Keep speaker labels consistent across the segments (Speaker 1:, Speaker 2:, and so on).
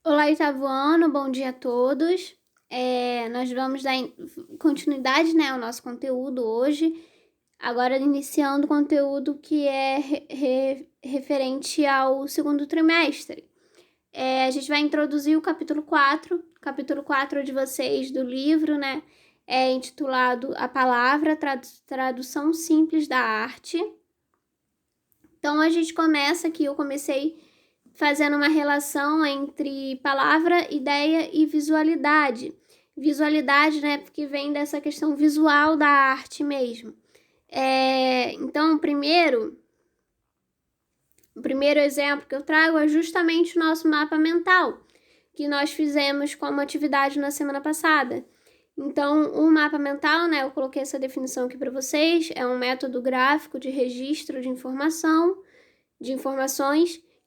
Speaker 1: Olá, oitavo ano, bom dia a todos. Nós vamos dar continuidade, né, ao nosso conteúdo hoje, agora iniciando o conteúdo que é referente ao segundo trimestre. A gente vai introduzir o capítulo 4 de vocês do livro, né, é intitulado A Palavra, Tradução Simples da Arte. Então, a gente começa aqui, eu comecei fazendo uma relação entre palavra, ideia e visualidade. Visualidade, né, porque vem dessa questão visual da arte mesmo. Então, o primeiro exemplo que eu trago é justamente o nosso mapa mental, que nós fizemos como atividade na semana passada. Então, o mapa mental, né, eu coloquei essa definição aqui para vocês, é um método gráfico de registro de informações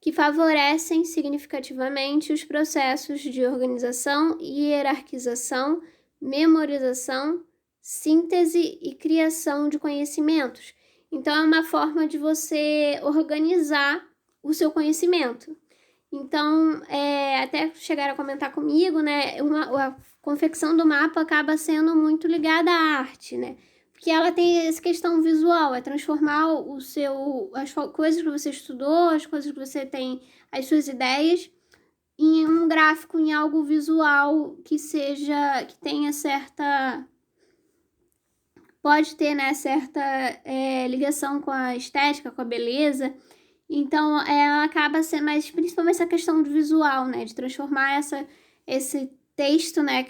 Speaker 1: que favorecem significativamente os processos de organização, hierarquização, memorização, síntese e criação de conhecimentos. Então, é uma forma de você organizar o seu conhecimento. Então, até chegaram a comentar comigo, né, a confecção do mapa acaba sendo muito ligada à arte, né? Porque ela tem essa questão visual, é transformar as coisas que você estudou, as coisas que você tem, as suas ideias, em um gráfico, em algo visual que tenha pode ter, né, certa ligação com a estética, com a beleza. Então, ela acaba sendo, mas principalmente essa questão do visual, né, de transformar esse texto, né,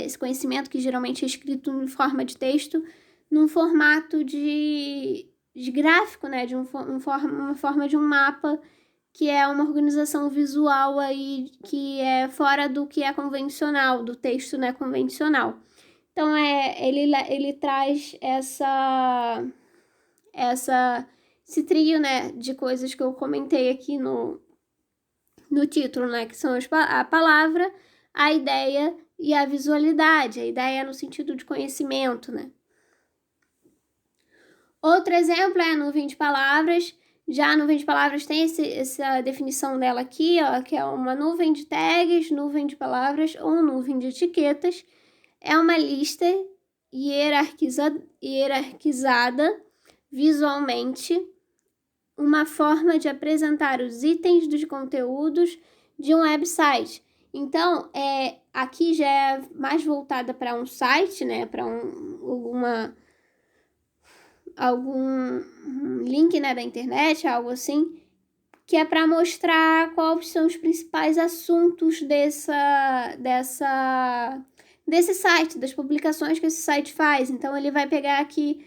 Speaker 1: esse conhecimento que geralmente é escrito em forma de texto, num formato de gráfico, né, de uma forma de um mapa, que é uma organização visual aí que é fora do que é convencional, do texto, né, convencional. Então, ele traz esse trio, né, de coisas que eu comentei aqui no título, né, que são a palavra, a ideia e a visualidade. A ideia no sentido de conhecimento, né. Outro exemplo é a nuvem de palavras. Já a nuvem de palavras tem essa definição dela aqui, ó, que é uma nuvem de tags, nuvem de palavras ou nuvem de etiquetas. É uma lista hierarquizada visualmente, uma forma de apresentar os itens dos conteúdos de um website. Então, aqui já é mais voltada para um site, né, para algum link, né, da internet, algo assim, que é para mostrar quais são os principais assuntos desse site, das publicações que esse site faz. Então, ele vai pegar aqui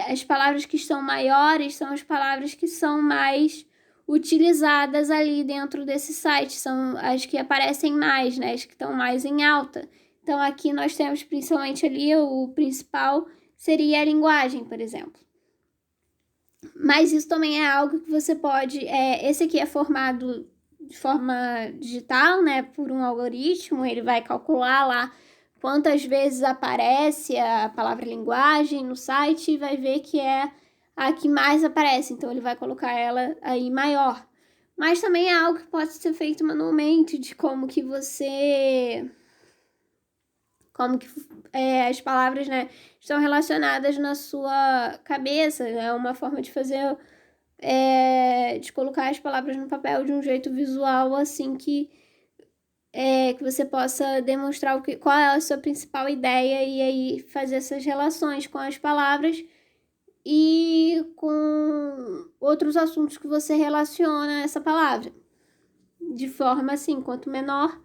Speaker 1: as palavras que estão maiores, são as palavras que são mais utilizadas ali dentro desse site, são as que aparecem mais, né, as que estão mais em alta. Então, aqui nós temos principalmente ali o principal seria a linguagem, por exemplo. Mas isso também é algo que você pode... esse aqui é formado de forma digital, né, por um algoritmo, ele vai calcular lá quantas vezes aparece a palavra linguagem no site e vai ver que é a que mais aparece, então ele vai colocar ela aí maior. Mas também é algo que pode ser feito manualmente, de como que as palavras, né, estão relacionadas na sua cabeça. É uma forma de fazer, de colocar as palavras no papel de um jeito visual, assim, que você possa demonstrar qual é a sua principal ideia e aí fazer essas relações com as palavras e com outros assuntos que você relaciona essa palavra. De forma assim, quanto menor,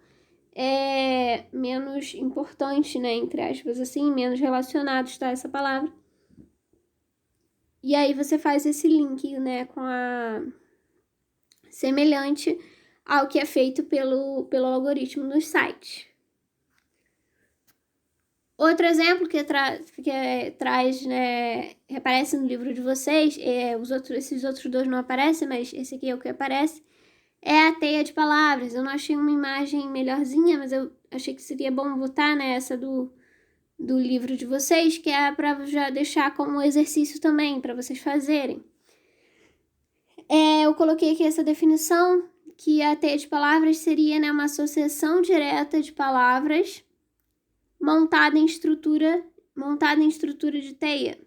Speaker 1: menos importante, né, entre aspas, assim, menos relacionado está essa palavra. E aí você faz esse link, né, semelhante ao que é feito pelo algoritmo nos sites. Outro exemplo que traz, né, aparece no livro de vocês, esses outros dois não aparecem, mas esse aqui é o que aparece, é a teia de palavras. Eu não achei uma imagem melhorzinha, mas eu achei que seria bom botar, né, essa do livro de vocês, que é para já deixar como exercício também, para vocês fazerem. Eu coloquei aqui essa definição, que a teia de palavras seria, né, uma associação direta de palavras montada em estrutura de teia.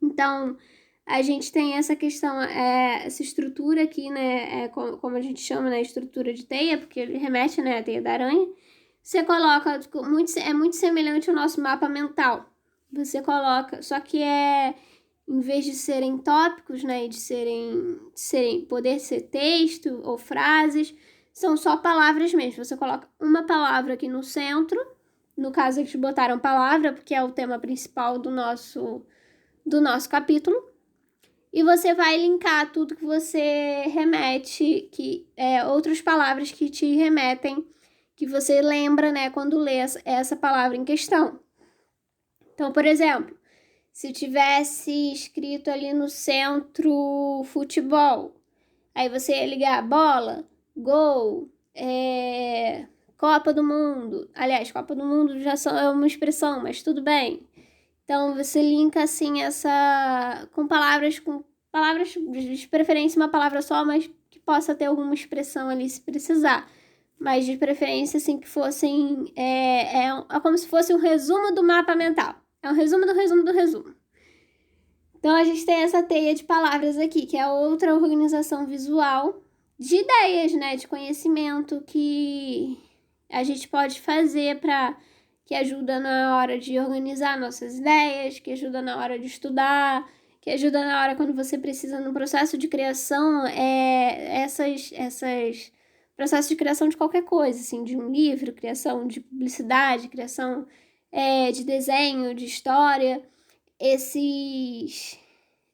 Speaker 1: Então, a gente tem essa questão, essa estrutura aqui, né, como a gente chama, né, estrutura de teia, porque ele remete, né, à teia da aranha. Você coloca, é muito semelhante ao nosso mapa mental. Você coloca, só que em vez de serem tópicos, né, e de poder ser texto ou frases, são só palavras mesmo. Você coloca uma palavra aqui no centro, no caso eles botaram palavra, porque é o tema principal do nosso capítulo, e você vai linkar tudo que você remete, outras palavras que te remetem, que você lembra, né, quando lê essa palavra em questão. Então, por exemplo, se tivesse escrito ali no centro futebol, aí você ia ligar bola, gol, Copa do Mundo. Aliás, Copa do Mundo já é uma expressão, mas tudo bem. Então, você linka, assim, com palavras, de preferência uma palavra só, mas que possa ter alguma expressão ali se precisar. Mas de preferência, assim, que fossem... É como se fosse um resumo do mapa mental. É um resumo do resumo do resumo. Então, a gente tem essa teia de palavras aqui, que é outra organização visual de ideias, né? De conhecimento que a gente pode fazer que ajuda na hora de organizar nossas ideias, que ajuda na hora de estudar, que ajuda na hora quando você precisa no processo de criação, processos de criação de qualquer coisa, assim, de um livro, criação de publicidade, criação de desenho, de história,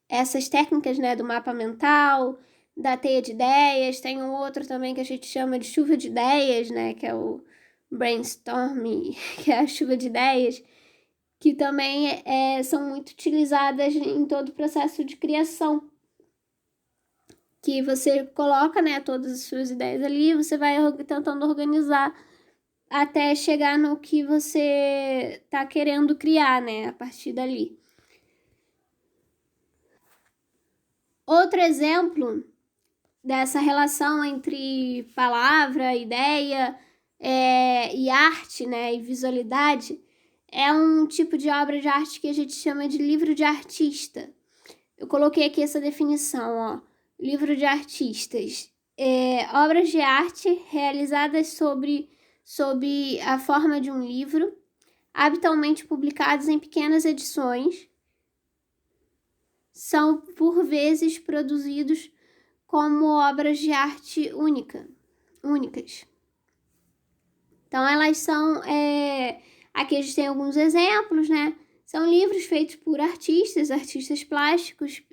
Speaker 1: essas técnicas, né, do mapa mental, da teia de ideias. Tem um outro também que a gente chama de chuva de ideias, né, que é o brainstorming, que é a chuva de ideias, que também são muito utilizadas em todo o processo de criação, que você coloca, né, todas as suas ideias ali, você vai tentando organizar até chegar no que você tá querendo criar, né, a partir dali. Outro exemplo dessa relação entre palavra, ideia e arte, né, e visualidade, é um tipo de obra de arte que a gente chama de livro de artista. Eu coloquei aqui essa definição, ó. Livro de artistas. Obras de arte realizadas sob a forma de um livro, habitualmente publicados em pequenas edições, são por vezes produzidos como obras de arte únicas. Então, elas são... aqui a gente tem alguns exemplos, né? São livros feitos por artistas plásticos,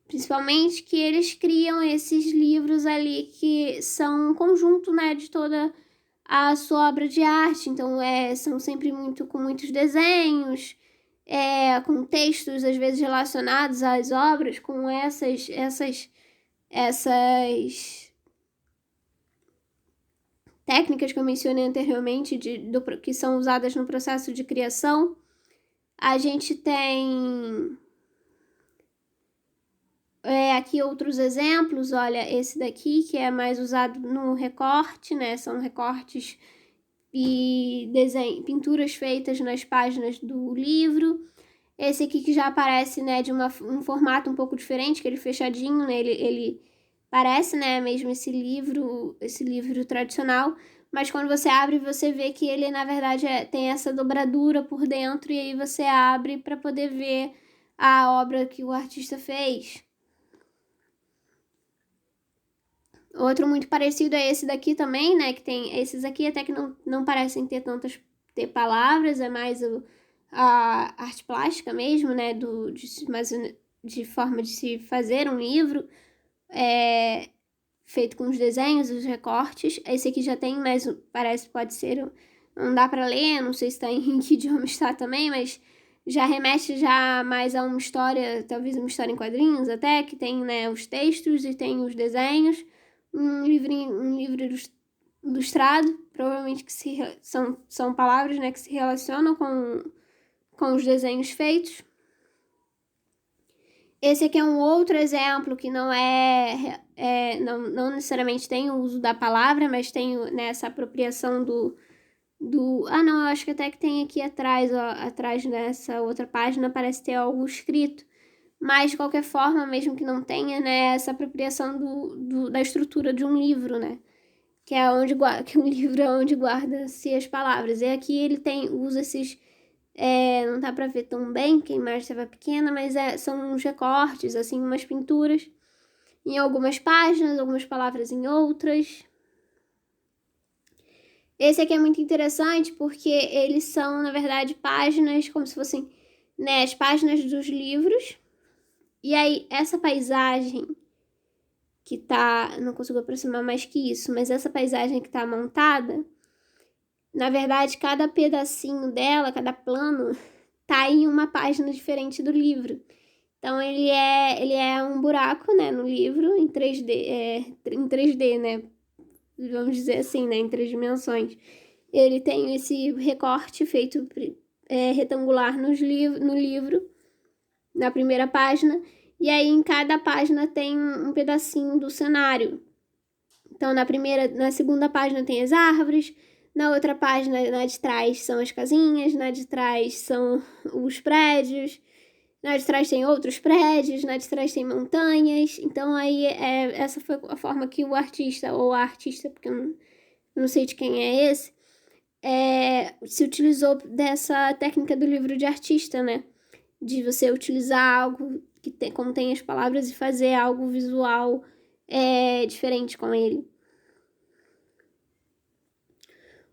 Speaker 1: principalmente, que eles criam esses livros ali que são um conjunto, né, de toda a sua obra de arte. Então, são sempre com muitos desenhos, com textos, às vezes, relacionados às obras, com essas técnicas que eu mencionei anteriormente, que são usadas no processo de criação. A gente tem aqui outros exemplos. Olha, esse daqui, que é mais usado no recorte, né? São recortes e pinturas feitas nas páginas do livro. Esse aqui que já aparece, né, de um formato um pouco diferente, que ele fechadinho, né? Ele parece, né, mesmo esse livro tradicional, mas quando você abre, você vê que ele, na verdade, tem essa dobradura por dentro, e aí você abre para poder ver a obra que o artista fez. Outro muito parecido é esse daqui também, né, que tem esses aqui até que não parecem ter palavras, é mais a arte plástica mesmo, né, de forma de se fazer um livro, feito com os desenhos, os recortes. Esse aqui já tem, mas pode ser, não dá para ler, não sei se está em que idioma está também, mas já remete já mais a uma história, talvez uma história em quadrinhos até, que tem, né, os textos e tem os desenhos, um livro ilustrado, provavelmente que são palavras, né, que se relacionam com os desenhos feitos. Esse aqui é um outro exemplo que não necessariamente tem o uso da palavra, mas tem nessa apropriação Ah, não, eu acho que até que tem aqui atrás, ó, atrás dessa outra página parece ter algo escrito. Mas, de qualquer forma, mesmo que não tenha, né, essa apropriação da estrutura de um livro, né? Que é onde que um livro é onde guarda-se as palavras. E aqui ele usa esses... não dá pra ver tão bem, porque a imagem estava pequena, mas são uns recortes, assim, umas pinturas em algumas páginas, algumas palavras em outras. Esse aqui é muito interessante porque eles são, na verdade, páginas como se fossem, né, as páginas dos livros. E aí, essa paisagem que tá... Não consigo aproximar mais que isso, mas essa paisagem que tá montada, na verdade, cada pedacinho dela, cada plano, tá em uma página diferente do livro. Então, ele é um buraco, né, no livro, em 3D, né? Vamos dizer assim, né, em 3 dimensões. Ele tem esse recorte feito retangular no livro, na primeira página, e aí em cada página tem um pedacinho do cenário. Então, na segunda página tem as árvores, na outra página, na de trás, são as casinhas, na de trás são os prédios, na de trás tem outros prédios, na de trás tem montanhas. Então, aí, essa foi a forma que o artista, ou a artista, porque eu não sei de quem é esse, se utilizou dessa técnica do livro de artista, né? De você utilizar algo que contém as palavras e fazer algo visual diferente com ele.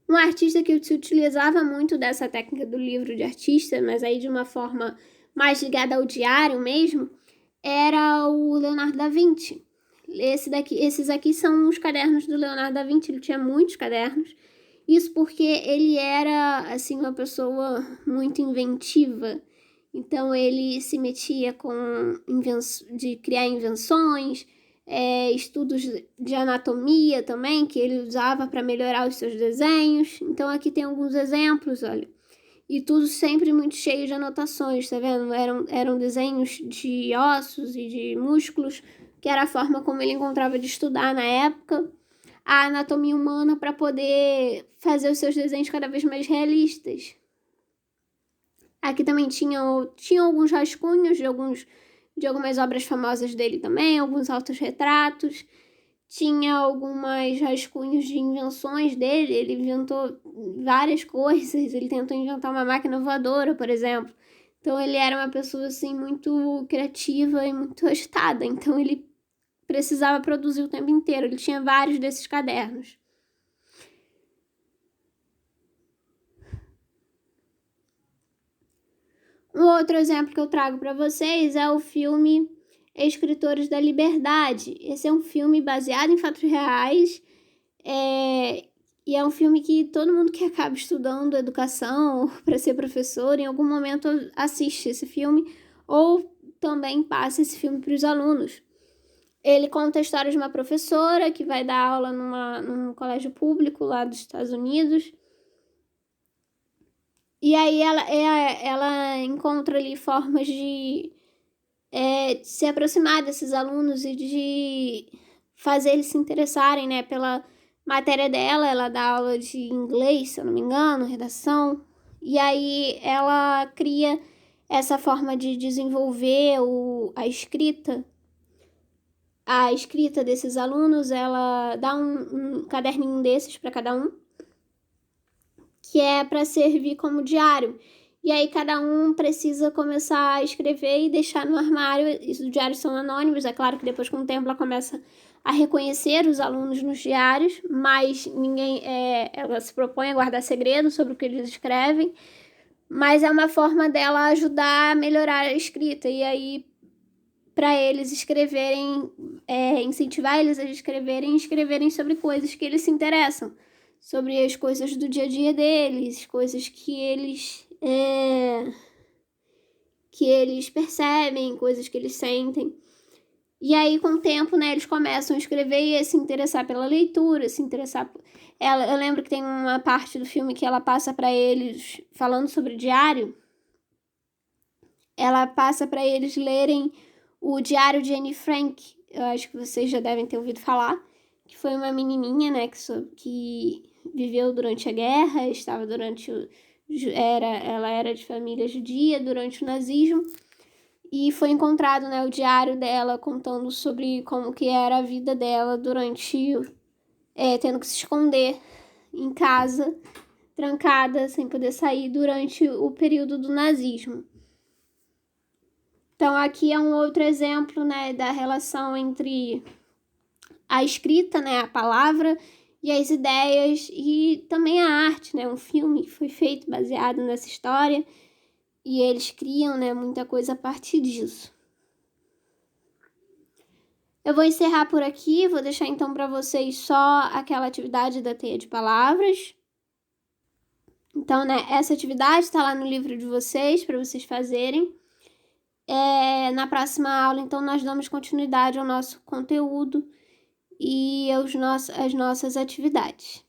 Speaker 1: Um artista que se utilizava muito dessa técnica do livro de artista, mas aí de uma forma mais ligada ao diário mesmo, era o Leonardo da Vinci. Esses aqui são os cadernos do Leonardo da Vinci. Ele tinha muitos cadernos. Isso porque ele era, assim, uma pessoa muito inventiva. Então, ele se metia com de criar invenções, estudos de anatomia também, que ele usava para melhorar os seus desenhos. Então, aqui tem alguns exemplos, olha. E tudo sempre muito cheio de anotações, tá vendo? Eram desenhos de ossos e de músculos, que era a forma como ele encontrava de estudar na época a anatomia humana para poder fazer os seus desenhos cada vez mais realistas. Aqui também tinha alguns rascunhos de algumas obras famosas dele também, alguns autorretratos. Tinha alguns rascunhos de invenções dele. Ele inventou várias coisas. Ele tentou inventar uma máquina voadora, por exemplo. Então, ele era uma pessoa, assim, muito criativa e muito agitada. Então, ele precisava produzir o tempo inteiro. Ele tinha vários desses cadernos. Um outro exemplo que eu trago para vocês é o filme Escritores da Liberdade. Esse é um filme baseado em fatos reais, e é um filme que todo mundo que acaba estudando educação para ser professor, em algum momento assiste esse filme ou também passa esse filme para os alunos. Ele conta a história de uma professora que vai dar aula num colégio público lá dos Estados Unidos. E aí ela encontra ali formas de se aproximar desses alunos e de fazer eles se interessarem, né, pela matéria dela. Ela dá aula de inglês, se eu não me engano, redação. E aí ela cria essa forma de desenvolver a escrita. A escrita desses alunos, ela dá um caderninho desses para cada um, que é para servir como diário. E aí cada um precisa começar a escrever e deixar no armário. Os diários são anônimos, é claro que depois com o tempo ela começa a reconhecer os alunos nos diários, mas ela se propõe a guardar segredo sobre o que eles escrevem, mas é uma forma dela ajudar a melhorar a escrita. E aí, para eles escreverem, incentivar eles a escreverem sobre coisas que eles se interessam, sobre as coisas do dia a dia deles, coisas que eles percebem, coisas que eles sentem. E aí, com o tempo, né, eles começam a escrever e a se interessar pela leitura, se interessar... Eu lembro que tem uma parte do filme que ela passa para eles, falando sobre diário, ela passa para eles lerem o Diário de Anne Frank, eu acho que vocês já devem ter ouvido falar, que foi uma menininha, né, que viveu durante a guerra, estava durante ela era de família judia durante o nazismo, e foi encontrado, né, o diário dela contando sobre como que era a vida dela durante, tendo que se esconder em casa, trancada, sem poder sair durante o período do nazismo. Então aqui é um outro exemplo, né, da relação entre a escrita, né, a palavra e as ideias, e também a arte, né, um filme que foi feito baseado nessa história, e eles criam, né, muita coisa a partir disso. Eu vou encerrar por aqui, vou deixar então para vocês só aquela atividade da teia de palavras. Então, né, essa atividade está lá no livro de vocês, para vocês fazerem. Na próxima aula, então, nós damos continuidade ao nosso conteúdo e as nossas atividades.